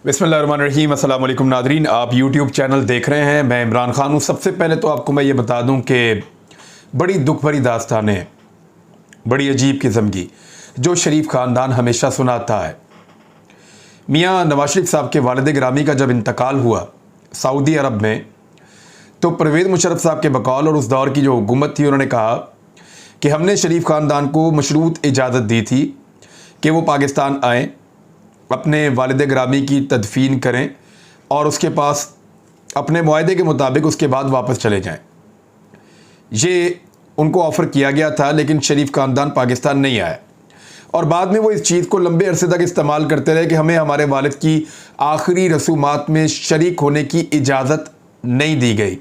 बिस्मिल्लाहिर्रहमानिर्रहीम। अस्सलाम वालेकुम नादरीन, आप यूट्यूब चैनल देख रहे हैं। मैं इमरान खान हूँ। सबसे पहले तो आपको मैं ये बता दूँ कि बड़ी दुख भरी दास्तानें हैं, बड़ी अजीब किस्म की, जो शरीफ ख़ानदान हमेशा सुनाता है। मियाँ नवाज शरीफ साहब के वालिद गिरामी का जब इंतकाल हुआ सऊदी अरब में, तो परवेज़ मुशर्रफ साहब के बकौल और उस दौर की जो हुकूमत थी, उन्होंने कहा कि हमने शरीफ ख़ानदान को मशरूत इजाज़त दी थी कि वो पाकिस्तान आएँ, अपने वालिद गिरामी की तदफीन करें और उसके पास अपने मुआहदे के मुताबिक उसके बाद वापस चले जाएं। ये उनको ऑफ़र किया गया था, लेकिन शरीफ ख़ानदान पाकिस्तान नहीं आया और बाद में वो इस चीज़ को लंबे अरसे तक इस्तेमाल करते रहे कि हमें हमारे वालिद की आखिरी रसूमात में शरीक होने की इजाज़त नहीं दी गई।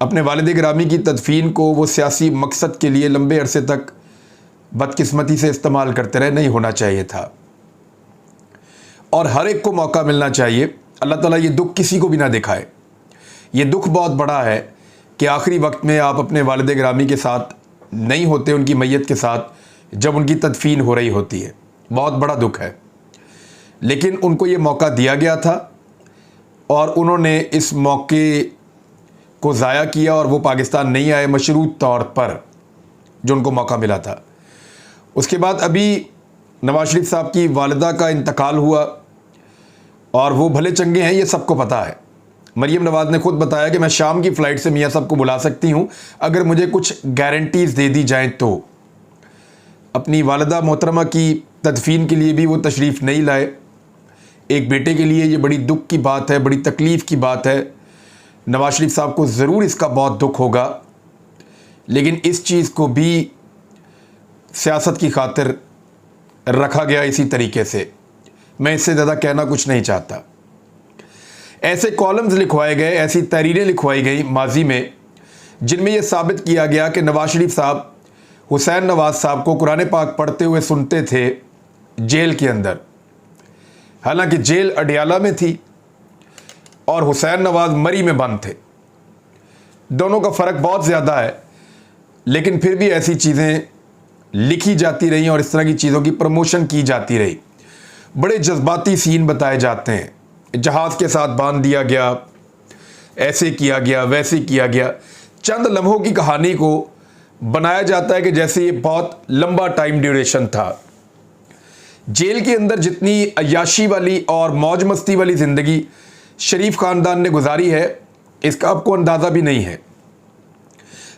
अपने वालिद गिरामी की तदफीन को वो सियासी मकसद के लिए लंबे अरसे तक बदकिस्मती से इस्तेमाल करते रहे। नहीं होना चाहिए था और हर एक को मौका मिलना चाहिए। अल्लाह ताला ये दुख किसी को भी ना दिखाए। ये दुख बहुत बड़ा है कि आखिरी वक्त में आप अपने वालिद गिरामी के साथ नहीं होते, उनकी मैयत के साथ, जब उनकी तदफीन हो रही होती है। बहुत बड़ा दुख है, लेकिन उनको ये मौका दिया गया था और उन्होंने इस मौके को ज़ाया किया और वो पाकिस्तान नहीं आए मशरूत तौर पर, जो उनको मौका मिला था। उसके बाद अभी नवाज शरीफ साहब की वालिदा का इंतकाल हुआ और वो भले चंगे हैं, ये सबको पता है। मरीम नवाज़ ने खुद बताया कि मैं शाम की फ़्लाइट से मियाँ साहब को बुला सकती हूँ अगर मुझे कुछ गारंटीज़ दे दी जाएं तो। अपनी वालिदा मोहतरमा की तदफीन के लिए भी वो तशरीफ़ नहीं लाए। एक बेटे के लिए ये बड़ी दुख की बात है, बड़ी तकलीफ़ की बात है। नवाज शरीफ साहब को ज़रूर इसका बहुत दुख होगा, लेकिन इस चीज़ को भी सियासत की खातिर रखा गया इसी तरीके से। मैं इससे ज़्यादा कहना कुछ नहीं चाहता। ऐसे कॉलम्स लिखवाए गए, ऐसी तहरीरें लिखवाई गई माजी में, जिनमें यह साबित किया गया कि नवाज शरीफ साहब हुसैन नवाज साहब को कुरान पाक पढ़ते हुए सुनते थे जेल के अंदर। हालांकि जेल अडियाला में थी और हुसैन नवाज मरी में बंद थे। दोनों का फ़र्क बहुत ज़्यादा है, लेकिन फिर भी ऐसी चीज़ें लिखी जाती रही और इस तरह की चीज़ों की प्रमोशन की जाती रही। बड़े जज्बाती सीन बताए जाते हैं। जहाज़ के साथ बांध दिया गया, ऐसे किया गया, वैसे किया गया। चंद लम्हों की कहानी को बनाया जाता है कि जैसे ये बहुत लंबा टाइम ड्यूरेशन था। जेल के अंदर जितनी अय्याशी वाली और मौज मस्ती वाली ज़िंदगी शरीफ ख़ानदान ने गुजारी है, इसका आपको अंदाज़ा भी नहीं है।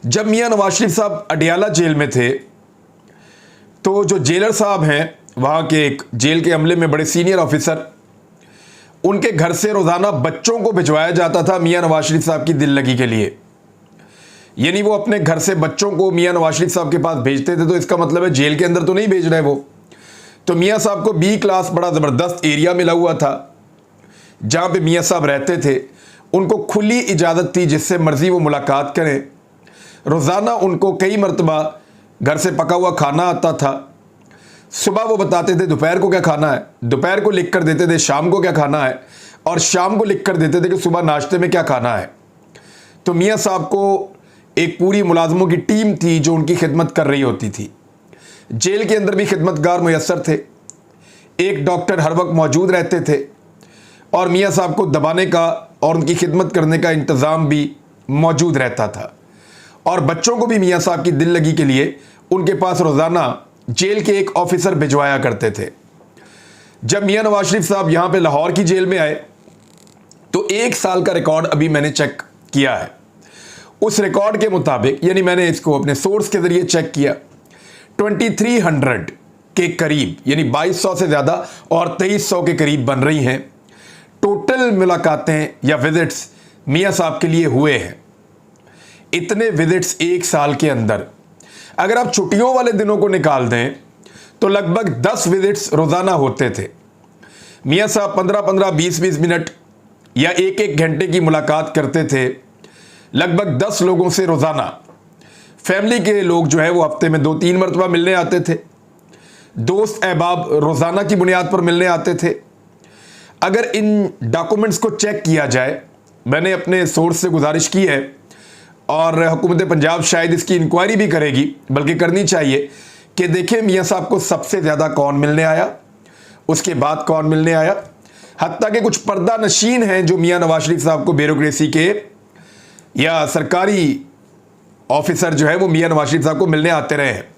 जब मियाँ नवाज शरीफ साहब अडियाला जेल में थे, तो जो जेलर साहब हैं वहाँ के, एक जेल के अमले में बड़े सीनियर ऑफिसर, उनके घर से रोज़ाना बच्चों को भिजवाया जाता था मियाँ नवाज शरीफ साहब की दिल लगी के लिए। यानी वो अपने घर से बच्चों को मियाँ नवाज शरीफ साहब के पास भेजते थे, तो इसका मतलब है जेल के अंदर तो नहीं भेज रहे वो। तो मियाँ साहब को बी क्लास बड़ा ज़बरदस्त एरिया मिला हुआ था जहाँ पे मियाँ साहब रहते थे। उनको खुली इजाज़त थी, जिससे मर्ज़ी वो मुलाकात करें। रोज़ाना उनको कई मरतबा घर से पका हुआ खाना आता था। सुबह वो बताते थे दोपहर को क्या खाना है, दोपहर को लिख कर देते थे शाम को क्या खाना है, और शाम को लिख कर देते थे कि सुबह नाश्ते में क्या खाना है। तो मियाँ साहब को एक पूरी मुलाजमों की टीम थी जो उनकी खिदमत कर रही होती थी। जेल के अंदर भी खिदमतगार मुयस्सर थे। एक डॉक्टर हर वक्त मौजूद रहते थे और मियाँ साहब को दबाने का और उनकी खिदमत करने का इंतज़ाम भी मौजूद रहता था। और बच्चों को भी मियाँ साहब की दिल लगी के लिए उनके पास रोज़ाना जेल के एक ऑफिसर भिजवाया करते थे। जब मियाँ नवाज शरीफ साहब यहाँ पे लाहौर की जेल में आए, तो 1 साल का रिकॉर्ड अभी मैंने चेक किया है। उस रिकॉर्ड के मुताबिक, यानी मैंने इसको अपने सोर्स के ज़रिए चेक किया, 2300 के करीब, यानी 2200 से ज़्यादा और 2300 के करीब बन रही हैं टोटल मुलाकातें या विजिट्स मियाँ साहब के लिए हुए हैं। इतने विजिट्स 1 साल के अंदर, अगर आप छुट्टियों वाले दिनों को निकाल दें तो लगभग 10 विजिट्स रोज़ाना होते थे। मियाँ साहब 15-15, 20-20 मिनट या 1-1 घंटे की मुलाकात करते थे लगभग 10 लोगों से रोज़ाना। फैमिली के लोग जो है वो हफ्ते में 2-3 मरतबा मिलने आते थे। दोस्त अहबाब रोज़ाना की बुनियाद पर मिलने आते थे। अगर इन डॉक्यूमेंट्स को चेक किया जाए, मैंने अपने सोर्स से गुजारिश की है और हुकूमत पंजाब शायद इसकी इंक्वायरी भी करेगी, बल्कि करनी चाहिए, कि देखें मियाँ साहब को सबसे ज़्यादा कौन मिलने आया उसके बाद कौन मिलने आया। हत्ता के कुछ पर्दा नशीन हैं जो मियां नवाज शरीफ साहब को ब्यूरोक्रेसी के या सरकारी ऑफिसर जो है वो मियां नवाज शरीफ साहब को मिलने आते रहे हैं।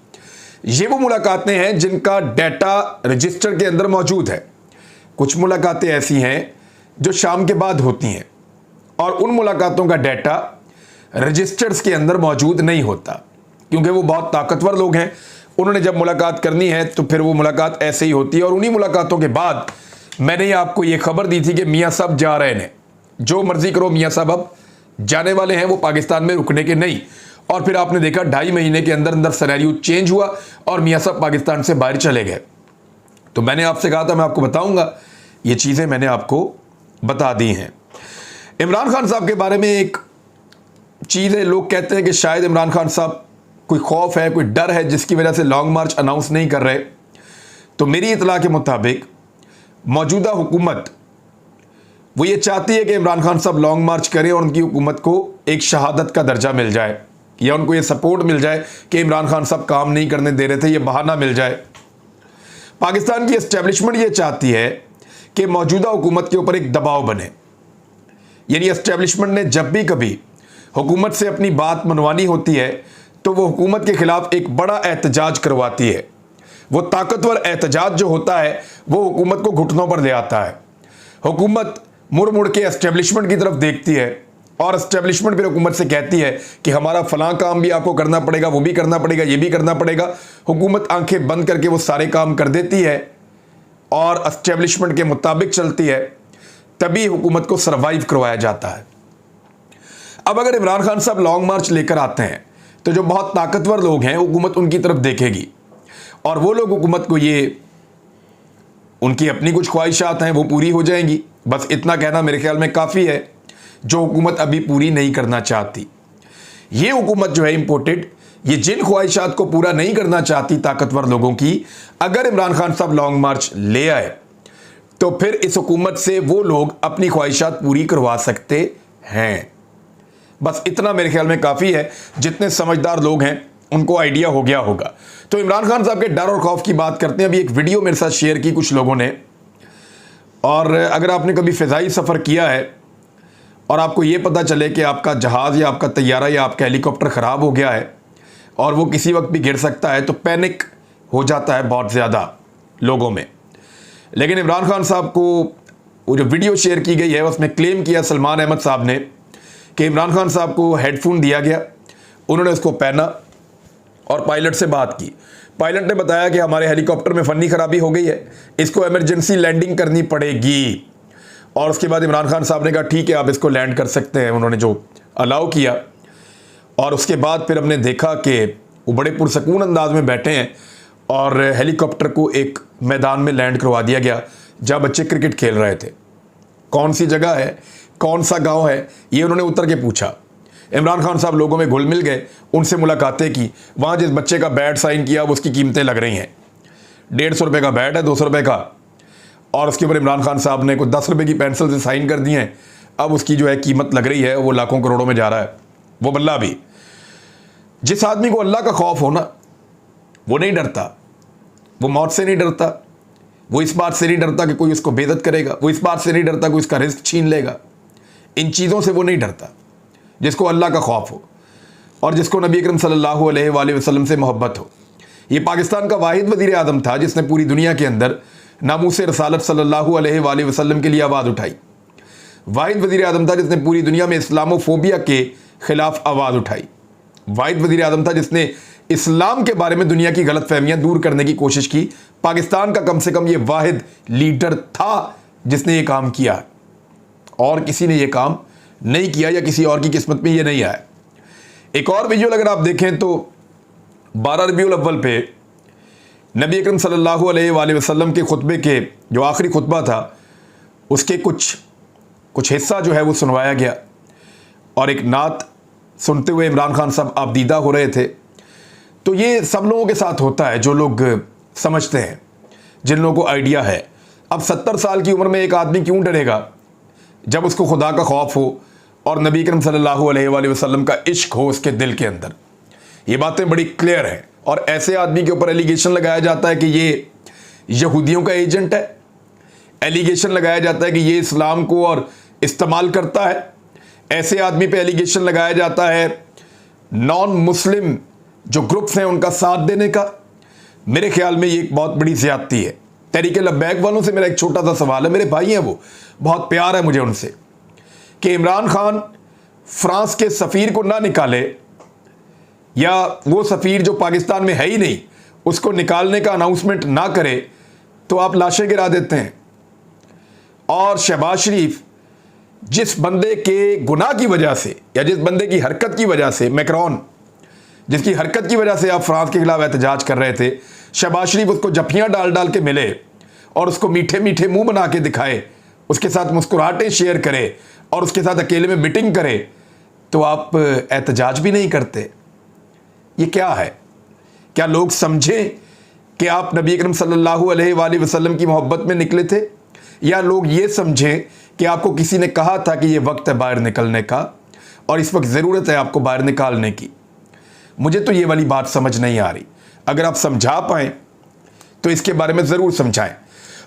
ये वो मुलाकातें हैं जिनका डाटा रजिस्टर के अंदर मौजूद है। कुछ मुलाकातें ऐसी हैं जो शाम के बाद होती हैं और उन मुलाकातों का डाटा रजिस्टर्स के अंदर मौजूद नहीं होता, क्योंकि वो बहुत ताकतवर लोग हैं। उन्होंने जब मुलाकात करनी है तो फिर वो मुलाकात ऐसे ही होती है। और उन्हीं मुलाकातों के बाद मैंने आपको ये खबर दी थी कि मियाँ साहब जा रहे हैं, जो मर्जी करो मियाँ साहब अब जाने वाले हैं, वो पाकिस्तान में रुकने के नहीं। और फिर आपने देखा 2.5 महीने के अंदर अंदर सिनेरियो चेंज हुआ और मियाँ साहब पाकिस्तान से बाहर चले गए। तो मैंने आपसे कहा था मैं आपको बताऊंगा, ये चीज़ें मैंने आपको बता दी हैं। इमरान खान साहब के बारे में एक चीज़ है, लोग कहते हैं कि शायद इमरान खान साहब कोई खौफ है, कोई डर है जिसकी वजह से लॉन्ग मार्च अनाउंस नहीं कर रहे। तो मेरी इतला के मुताबिक मौजूदा हुकूमत वो ये चाहती है कि इमरान खान साहब लॉन्ग मार्च करें और उनकी हुकूमत को एक शहादत का दर्जा मिल जाए, या उनको ये सपोर्ट मिल जाए कि इमरान खान साहब काम नहीं करने दे रहे थे, ये बहाना मिल जाए। पाकिस्तान की एस्टेब्लिशमेंट ये चाहती है कि मौजूदा हुकूमत के ऊपर एक दबाव बने, यानी एस्टेब्लिशमेंट ने जब भी कभी हुकूमत से अपनी बात मनवानी होती है तो वो हुकूमत के खिलाफ एक बड़ा एहतजाज करवाती है। वो ताकतवर एहतजाज जो होता है वो हुकूमत को घुटनों पर ले आता है। हुकूमत मुड़ मुड़ के एस्टेब्लिशमेंट की तरफ देखती है और एस्टेब्लिशमेंट फिर हुकूमत से कहती है कि हमारा फलां काम भी आपको करना पड़ेगा, वो भी करना पड़ेगा, ये भी करना पड़ेगा। हुकूमत आंखें बंद करके वो सारे काम कर देती है और एस्टेब्लिशमेंट के मुताबिक चलती है, तभी हुकूमत को सर्वाइव करवाया जाता है। अब अगर इमरान खान साहब लॉन्ग मार्च लेकर आते हैं तो जो बहुत ताकतवर लोग हैं हुकूमत उनकी तरफ देखेगी और वो लोग हुकूमत को ये उनकी अपनी कुछ ख्वाहिशात हैं वो पूरी हो जाएंगी। बस इतना कहना मेरे ख्याल में काफ़ी है, जो हुकूमत अभी पूरी नहीं करना चाहती। ये हुकूमत जो है इंपोर्टेड, ये जिन ख्वाहिशात को पूरा नहीं करना चाहती ताकतवर लोगों की, अगर इमरान खान साहब लॉन्ग मार्च ले आए तो फिर इस हुकूमत से वो लोग अपनी ख्वाहिशात पूरी करवा सकते हैं। बस इतना मेरे ख्याल में काफ़ी है। जितने समझदार लोग हैं उनको आइडिया हो गया होगा। तो इमरान खान साहब के डर और खौफ की बात करते हैं। अभी एक वीडियो मेरे साथ शेयर की कुछ लोगों ने, और अगर आपने कभी फ़िज़ाई सफ़र किया है और आपको ये पता चले कि आपका जहाज़ या आपका तैयारा या आपका हेलीकॉप्टर ख़राब हो गया है और वो किसी वक्त भी गिर सकता है, तो पैनिक हो जाता है बहुत ज़्यादा लोगों में। लेकिन इमरान खान साहब को वो जो वीडियो शेयर की गई है उसमें क्लेम किया सलमान अहमद साहब ने कि इमरान खान साहब को हेडफोन दिया गया, उन्होंने उसको पहना और पायलट से बात की। पायलट ने बताया कि हमारे हेलीकॉप्टर में फ़नी ख़राबी हो गई है, इसको इमरजेंसी लैंडिंग करनी पड़ेगी। और उसके बाद इमरान खान साहब ने कहा ठीक है आप इसको लैंड कर सकते हैं, उन्होंने जो अलाउ किया। और उसके बाद फिर हमने देखा कि वो बड़े पुरसकून अंदाज में बैठे हैं और हेलीकॉप्टर को एक मैदान में लैंड करवा दिया गया जहाँ बच्चे क्रिकेट खेल रहे थे। कौन सी जगह है, कौन सा गांव है, ये उन्होंने उतर के पूछा। इमरान खान साहब लोगों में घुल मिल गए, उनसे मुलाकातें की। वहाँ जिस बच्चे का बैट साइन किया उसकी कीमतें लग रही हैं, 150 रुपये का बैट है, 200 रुपये का, और उसके ऊपर इमरान खान साहब ने कुछ 10 रुपये की पेंसिल से साइन कर दिए हैं। अब उसकी जो है कीमत लग रही है वो लाखों करोड़ों में जा रहा है। वो बल्ला भी, जिस आदमी को अल्लाह का खौफ हो ना, वो नहीं डरता, वो मौत से नहीं डरता, वो इस बात से नहीं डरता कि कोई उसको बेइज्जत करेगा, वो इस बात से नहीं डरता कोई उसका रिस्क छीन लेगा। इन चीज़ों से वो नहीं डरता, जिसको अल्लाह का खौफ हो और जिसको नबी अकरम सल्लल्लाहु अलैहि वसल्लम से मोहब्बत हो। ये पाकिस्तान का वाहिद वज़ीर आज़म था जिसने पूरी दुनिया के अंदर नामूस रसालत सल्लल्लाहु अलैहि वसल्लम के लिए आवाज़ उठाई। वाहिद वज़ीर आज़म था जिसने पूरी दुनिया में इस्लामोफोबिया के ख़िलाफ़ आवाज़ उठाई। वाहिद वज़ीर आज़म था जिसने इस्लाम के बारे में दुनिया की गलत फहमियाँ दूर करने की कोशिश की। पाकिस्तान का कम से कम ये वाहिद लीडर था जिसने ये काम किया, और किसी ने ये काम नहीं किया या किसी और की किस्मत में ये नहीं आया। एक और विजुअल अगर आप देखें तो 12 रबीउल अव्वल पे नबी अकरम सल्लल्लाहु अलैहि वसल्लम के खुतबे के जो आखिरी खुतबा था उसके कुछ हिस्सा जो है वो सुनवाया गया, और एक नात सुनते हुए इमरान खान साहब आबदीदा हो रहे थे। तो ये सब लोगों के साथ होता है जो लोग समझते हैं, जिन लोगों को आइडिया है। अब 70 साल की उम्र में एक आदमी क्यों डरेगा जब उसको खुदा का खौफ हो और नबी करीम सल्लल्लाहु अलैहि वसल्लम का इश्क हो उसके दिल के अंदर। ये बातें बड़ी क्लियर हैं। और ऐसे आदमी के ऊपर एलिगेशन लगाया जाता है कि ये यहूदियों का एजेंट है, एलिगेशन लगाया जाता है कि ये इस्लाम को और इस्तेमाल करता है। ऐसे आदमी पे एलिगेशन लगाया जाता है नॉन मुस्लिम जो ग्रुप्स हैं उनका साथ देने का। मेरे ख्याल में ये एक बहुत बड़ी ज्यादती है। तहरीक लब्बैक वालों से मेरा एक छोटा सा सवाल है, मेरे भाई हैं वो, बहुत प्यार है मुझे उनसे, कि इमरान खान फ्रांस के सफ़ीर को ना निकाले, या वो सफ़ीर जो पाकिस्तान में है ही नहीं उसको निकालने का अनाउंसमेंट ना करे, तो आप लाशें गिरा देते हैं। और शहबाज शरीफ जिस बंदे के गुनाह की वजह से या जिस बंदे की हरकत की वजह से, मैक्रोन जिसकी हरकत की वजह से आप फ्रांस के खिलाफ एहतजाज कर रहे थे, शहबाज शरीफ उसको जफ्फियाँ डाल डाल के मिले और उसको मीठे मीठे मुंह बना के दिखाए, उसके साथ मुस्कुराहटें शेयर करे और उसके साथ अकेले में मीटिंग करे, तो आप एहतजाज भी नहीं करते। ये क्या है? क्या लोग समझें कि आप नबी अकरम सल्लल्लाहु अलैहि वसल्लम की मोहब्बत में निकले थे, या लोग ये समझें कि आपको किसी ने कहा था कि ये वक्त है बाहर निकलने का और इस वक्त ज़रूरत है आपको बाहर निकालने की? मुझे तो ये वाली बात समझ नहीं आ रही। अगर आप समझा पाएँ तो इसके बारे में ज़रूर समझाएं।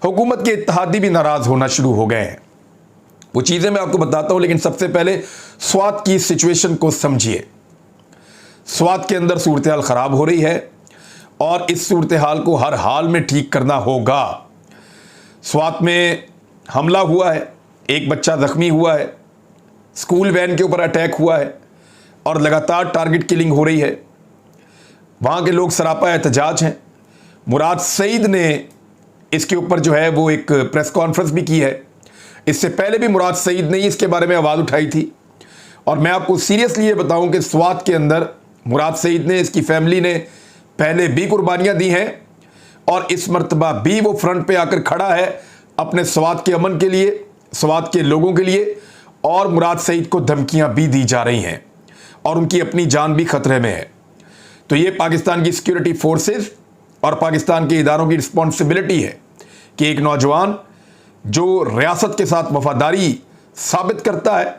हुकूमत के इत्तेहादी भी नाराज़ होना शुरू हो गए हैं। वो चीज़ें मैं आपको बताता हूँ, लेकिन सबसे पहले स्वात की सिचुएशन को समझिए। स्वात के अंदर सूरत हाल ख़राब हो रही है और इस सूरत हाल को हर हाल में ठीक करना होगा। स्वात में हमला हुआ है, एक बच्चा ज़ख्मी हुआ है, स्कूल वैन के ऊपर अटैक हुआ है और लगातार टारगेट किलिंग हो रही है। वहाँ के लोग सरापा एहतजाज हैं। मुराद सईद ने इसके ऊपर जो है वो एक प्रेस कॉन्फ्रेंस भी की है। इससे पहले भी मुराद सईद ने इसके बारे में आवाज़ उठाई थी। और मैं आपको सीरियसली ये बताऊं कि स्वात के अंदर मुराद सईद ने, इसकी फैमिली ने पहले भी कुर्बानियाँ दी हैं और इस मर्तबा भी वो फ्रंट पे आकर खड़ा है अपने स्वात के अमन के लिए, स्वात के लोगों के लिए। और मुराद सईद को धमकियाँ भी दी जा रही हैं और उनकी अपनी जान भी खतरे में है। तो ये पाकिस्तान की सिक्योरिटी फोर्सेस और पाकिस्तान के इदारों की रिस्पॉन्सिबिलिटी है कि एक नौजवान जो रियासत के साथ वफादारी साबित करता है,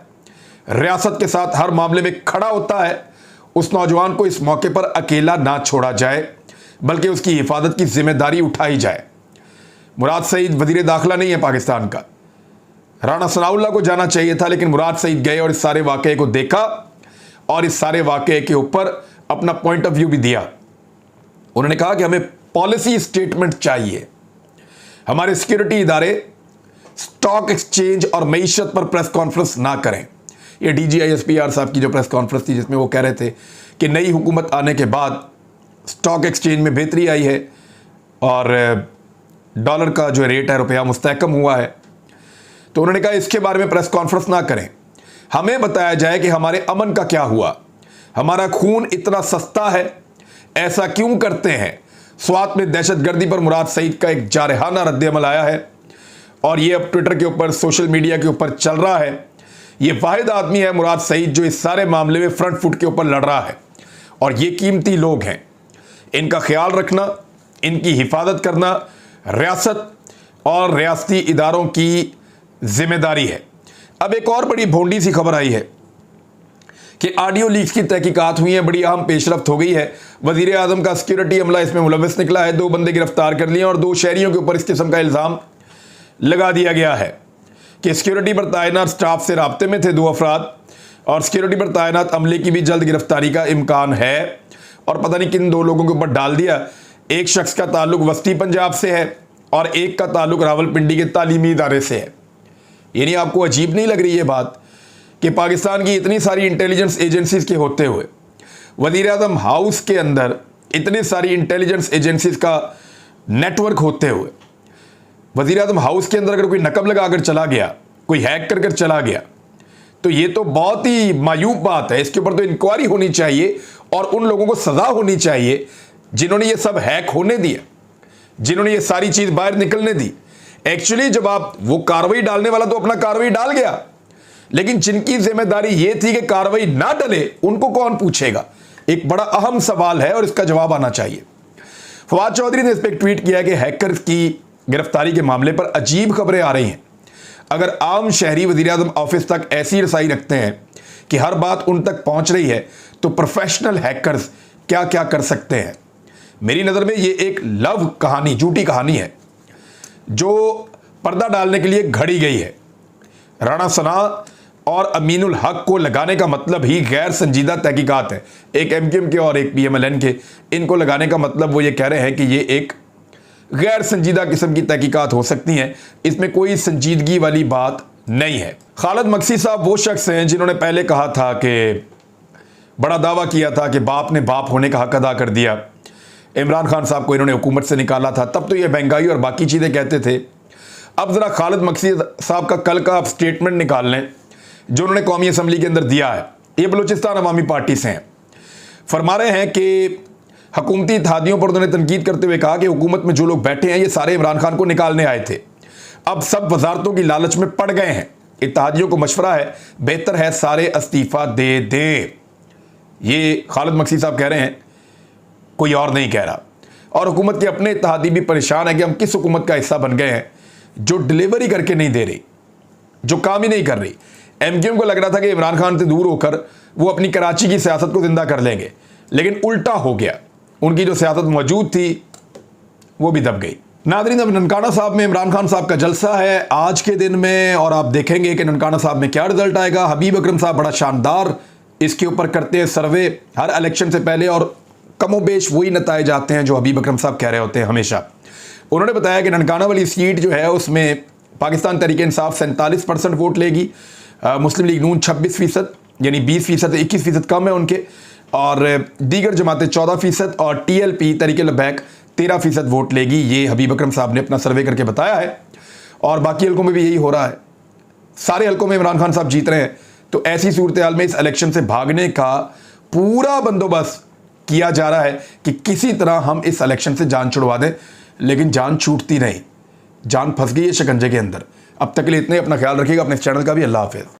रियासत के साथ हर मामले में खड़ा होता है, उस नौजवान को इस मौके पर अकेला ना छोड़ा जाए, बल्कि उसकी हिफाजत की जिम्मेदारी उठाई जाए। मुराद सईद वजीर दाखिला नहीं है पाकिस्तान का। राना सनाउल्लाह को जाना चाहिए था, लेकिन मुराद सईद गए और इस सारे वाक़े को देखा और इस सारे वाक़े के ऊपर अपना पॉइंट ऑफ व्यू भी दिया। उन्होंने कहा कि हमें पॉलिसी स्टेटमेंट चाहिए। हमारे सिक्योरिटी इदारे स्टॉक एक्सचेंज और मईशत पर प्रेस कॉन्फ्रेंस ना करें। ये DGISPR साहब की जो प्रेस कॉन्फ्रेंस थी जिसमें वो कह रहे थे कि नई हुकूमत आने के बाद स्टॉक एक्सचेंज में बेहतरी आई है और डॉलर का जो रेट है, रुपया मुस्तहकम हुआ है। तो उन्होंने कहा इसके बारे में प्रेस कॉन्फ्रेंस ना करें, हमें बताया जाए कि हमारे अमन का क्या हुआ, हमारा खून इतना सस्ता है, ऐसा क्यों करते हैं। स्वात में दहशतगर्दी पर मुराद सईद का एक जारहाना रद्द-ए-अमल आया है और ये अब ट्विटर के ऊपर, सोशल मीडिया के ऊपर चल रहा है। ये वाहिद आदमी है मुराद सईद जो इस सारे मामले में फ्रंट फुट के ऊपर लड़ रहा है और ये कीमती लोग हैं। इनका ख्याल रखना, इनकी हिफाजत करना रियासत और रियासती इदारों की जिम्मेदारी है। अब एक और बड़ी भोंडी सी खबर आई है कि ऑडियो लीक्स की तहकीकात हुई है, बड़ी अहम पेशरफ्त हो गई है। वजीर आजम का सिक्योरिटी अमला इसमें मुलव्वस निकला है, 2 बंदे गिरफ्तार कर लिए और 2 शहरियों के ऊपर इस किस्म का इल्ज़ाम लगा दिया गया है कि सिक्योरिटी पर तैनात स्टाफ से राब्ते में थे 2 अफराद और सिक्योरिटी पर तैनात अमले की भी जल्द गिरफ्तारी का इम्कान है। और पता नहीं किन 2 लोगों के ऊपर डाल दिया। एक शख्स का ताल्लुक वस्ती पंजाब से है और एक का ताल्लुक रावलपिंडी के तालीमी इदारे से है। यानी आपको अजीब नहीं लग रही ये बात कि पाकिस्तान की इतनी सारी इंटेलिजेंस एजेंसीज के होते हुए, वज़ीर आज़म हाउस के अंदर इतनी सारी इंटेलिजेंस एजेंसीज का नेटवर्क होते हुए, वज़ीर आज़म हाउस के अंदर अगर कोई नकब लगाकर चला गया, कोई हैक कर चला गया, तो ये तो बहुत ही मायूब बात है। इसके ऊपर तो इंक्वायरी होनी चाहिए और उन लोगों को सज़ा होनी चाहिए जिन्होंने ये सब हैक होने दिया, जिन्होंने ये सारी चीज़ बाहर निकलने दी। एक्चुअली जब आप वो कार्रवाई डालने वाला तो अपना कार्रवाई डाल गया, लेकिन जिनकी जिम्मेदारी ये थी कि कार्रवाई ना डले, उनको कौन पूछेगा? एक बड़ा अहम सवाल है और इसका जवाब आना चाहिए। फवाद चौधरी ने इस पर एक ट्वीट किया कि हैकर की गिरफ्तारी के मामले पर अजीब खबरें आ रही हैं। अगर आम शहरी वज़ीर आज़म ऑफिस तक ऐसी रसाई रखते हैं कि हर बात उन तक पहुंच रही है, तो प्रोफेशनल हैकर्स क्या क्या कर सकते हैं। मेरी नज़र में ये एक लव कहानी, झूठी कहानी है जो पर्दा डालने के लिए घड़ी गई है। राणा सना और अमीनुल हक को लगाने का मतलब ही गैर संजीदा तहकीकात है। एक एमक्यूएम के और एक पीएमएलएन के, इनको लगाने का मतलब वो ये कह रहे हैं कि ये एक गैर संजीदा किस्म की तहकीकात हो सकती हैं, इसमें कोई संजीदगी वाली बात नहीं है। खालिद मक्सी साहब वो शख्स हैं जिन्होंने पहले कहा था कि बड़ा दावा किया था कि बाप ने बाप होने का हक अदा कर दिया। इमरान खान साहब को इन्होंने हुकूमत से निकाला था, तब तो ये महंगाई और बाकी चीज़ें कहते थे। अब ज़रा खालिद मक्सी साहब का कल का आप स्टेटमेंट निकाल लें जो उन्होंने कौमी असम्बली के अंदर दिया है। ये बलूचिस्तान अवामी पार्टी से हैं। फरमा रहे हैं कि हुकूमती इत्तेहादियों पर उन्होंने तनकीद करते हुए कहा कि हुकूमत में जो लोग बैठे हैं ये सारे इमरान खान को निकालने आए थे, अब सब वजारतों की लालच में पड़ गए हैं। इत्तेहादियों को मशवरा है, बेहतर है सारे इस्तीफा दे दें। ये खालिद मक्सी साहब कह रहे हैं, कोई और नहीं कह रहा। और हुकूमत के अपने इत्तेहादी भी परेशान है कि हम किस हुकूमत का हिस्सा बन गए हैं जो डिलीवरी करके नहीं दे रही, जो काम ही नहीं कर रही। एमक्यूएम को लग रहा था कि इमरान खान से दूर होकर वो अपनी कराची की सियासत को जिंदा कर लेंगे, लेकिन उल्टा हो गया। उनकी जो सियासत मौजूद थी वो भी दब गई। नादरीन, अब ननकाना साहब में इमरान खान साहब का जलसा है आज के दिन में, और आप देखेंगे कि ननकाना साहब में क्या रिजल्ट आएगा। हबीब अकरम साहब बड़ा शानदार इसके ऊपर करते हैं सर्वे हर इलेक्शन से पहले, और कमोबेश वही नताइज आते हैं जो हबीब अकरम साहब कह रहे होते हैं हमेशा। उन्होंने बताया कि ननकाना वाली सीट जो है उसमें पाकिस्तान तहरीक इंसाफ 47% वोट लेगी, मुस्लिम लीग नून 26%, यानी 20% 21% कम है उनके, और दीगर जमातें 14% और TLP तहरीक लबैक 13% वोट लेगी। ये हबीब अकरम साहब ने अपना सर्वे करके बताया है, और बाकी हल्कों में भी यही हो रहा है। सारे हल्कों में इमरान खान साहब जीत रहे हैं। तो ऐसी सूरत हाल में इस इलेक्शन से भागने का पूरा बंदोबस्त किया जा रहा है कि किसी तरह हम इस इलेक्शन से जान छुड़वा दें, लेकिन जान छूटती नहीं, जान फंस गई है शिकंजे के अंदर। अब तक के लिए इतने, अपना ख्याल रखिएगा, अपने चैनल का भी। अल्लाह हाफिज़।